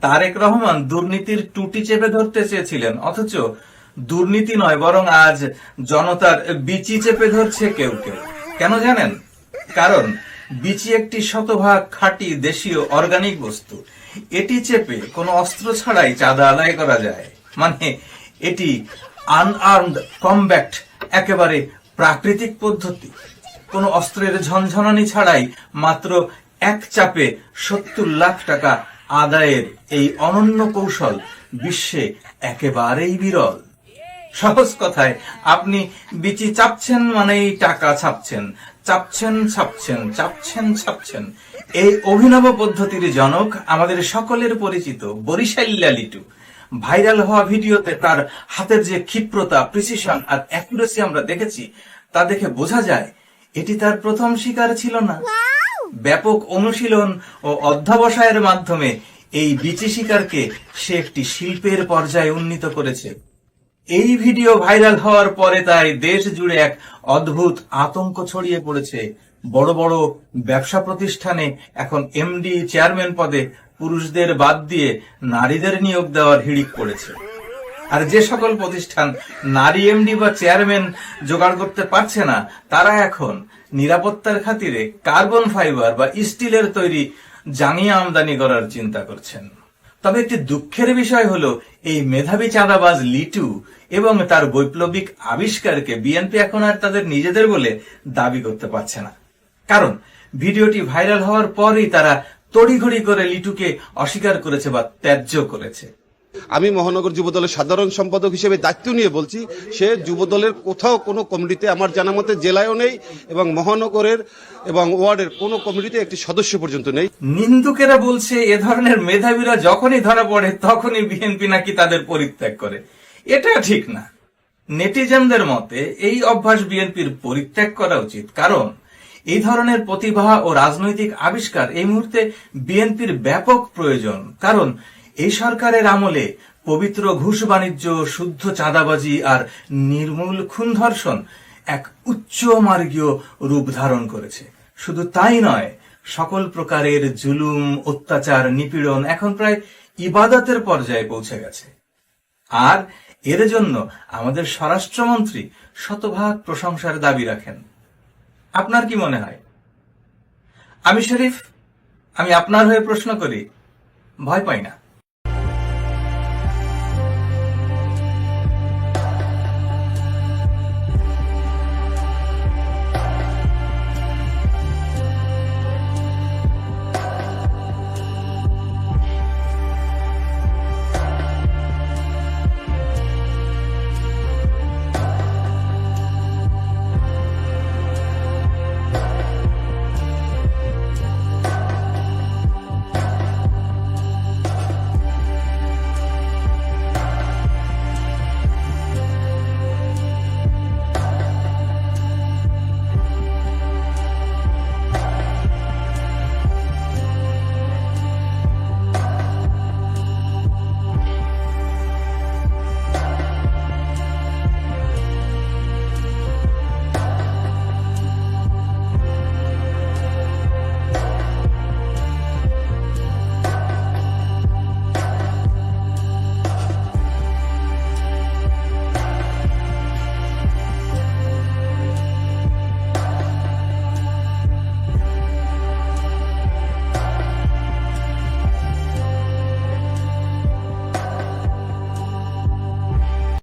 তারেক রহমান দুর্নীতির টুটি চেপে ধরতে চেয়েছিলেন, অথচ দুর্নীতি নয় বরং আজ জনতার বিচি চেপে ধরছে কেউ কেউ। কেন জানেন? কারণ বিচি একটি শতভাগ খাঁটি দেশীয় অর্গানিক বস্তু। এটি চেপে কোনো অস্ত্র ছাড়াই চাঁদা আদায় করা যায়। মানে এটি আনআর্মড কমব্যাট, একেবারে প্রাকৃতিক পদ্ধতি। কোনো অস্ত্রের ঝনঝনানি ছাড়াই মাত্র এক চাপে ৭০ লাখ টাকা আদায়ের এই অনন্য কৌশল বিশ্বে একেবারেই বিরল। সহজ কথায়, আপনি বিচি চাপছেন মানেই টাকা ছাপছেন, চাপছেন ছাপছেন, চাপছেন ছাপছেন। এই অভিনব পদ্ধতির জনক আমাদের সকলের পরিচিত বরিশাল্লা লিটু। ভাইরাল হওয়া ভিডিওতে তার হাতের যে ক্ষিপ্রতা, প্রিসিশন আর অ্যাকুরেসি আমরা দেখেছি, তা দেখে বোঝা যায় এটি তার প্রথম শিকার ছিল না। ব্যাপক অনুশীলন ও অধ্যবসায়ের মাধ্যমে এই বিচি শিকারকে সে একটি শিল্পের পর্যায়ে উন্নীত করেছে। এই ভিডিও ভাইরাল হওয়ার পরে তাই দেশ জুড়ে এক অদ্ভুত আতঙ্ক ছড়িয়ে পড়েছে। বড় বড় ব্যবসা প্রতিষ্ঠানে এখন এমডি, চেয়ারম্যান পদে পুরুষদের বাদ দিয়ে নারীদের নিয়োগ দেওয়ার হিড়িক পড়েছে। আর যে সকল প্রতিষ্ঠান নারী এমডি বা চেয়ারম্যান জোগাড় করতে পারছে না, তারা এখন নিরাপত্তার খাতিরে কার্বন ফাইবার বা স্টিলের তৈরি জাঙ্গিয়া আমদানি করার চিন্তা করছেন। তবে একটি দুঃখের বিষয় হলো, এই মেধাবী চাঁদাবাজ লিটু এবং তার বৈপ্লবিক আবিষ্কারকে বিএনপি এখন আর তাদের নিজেদের বলে দাবি করতে পারছে না। কারণ ভিডিওটি ভাইরাল হওয়ার পরই তারা তড়িঘড়ি করে লিটুকে অস্বীকার করেছে বা ত্যায্য করেছে। আমি মহানগর যুবদলের সাধারণ সম্পাদক হিসেবে দায়িত্ব নিয়ে বলছি, সে যুবদলের কোথাও কোনো কমিটিতে, আমার জানা মতে জেলায়ও নেই এবং মহানগরের এবং ওয়ার্ডের কোনো কমিটিতে একটি সদস্য পর্যন্ত নেই। নিন্দুকেরা বলছে এ ধরনের মেধাবীরা যখনই ধরা পড়ে তখনই বিএনপি নাকি তাদের পরিত্যাগ করে। এটা ঠিক না। নেটিজেনদের মতে এই অভ্যাস বিএনপির পরিত্যাগ করা উচিত। কারণ এই ধরনের প্রতিভা ও রাজনৈতিক আবিষ্কার এই মুহূর্তে বিএনপির ব্যাপক প্রয়োজন। কারণ এই সরকারের আমলে পবিত্র ঘুষ বাণিজ্য, শুদ্ধ চাঁদাবাজি আর নির্মূল খুন ধর্ষণ এক উচ্চ মার্গীয় রূপ ধারণ করেছে। শুধু তাই নয়, সকল প্রকারের জুলুম, অত্যাচার, নিপীড়ন এখন প্রায় ইবাদতের পর্যায়ে পৌঁছে গেছে। আর এর জন্য আমাদের স্বরাষ্ট্রমন্ত্রী শতভাগ প্রশংসার দাবি রাখেন। আপনার কি মনে হয়? আমি শরীফ, আমি আপনার হয়ে প্রশ্ন করি, ভয় পাই না।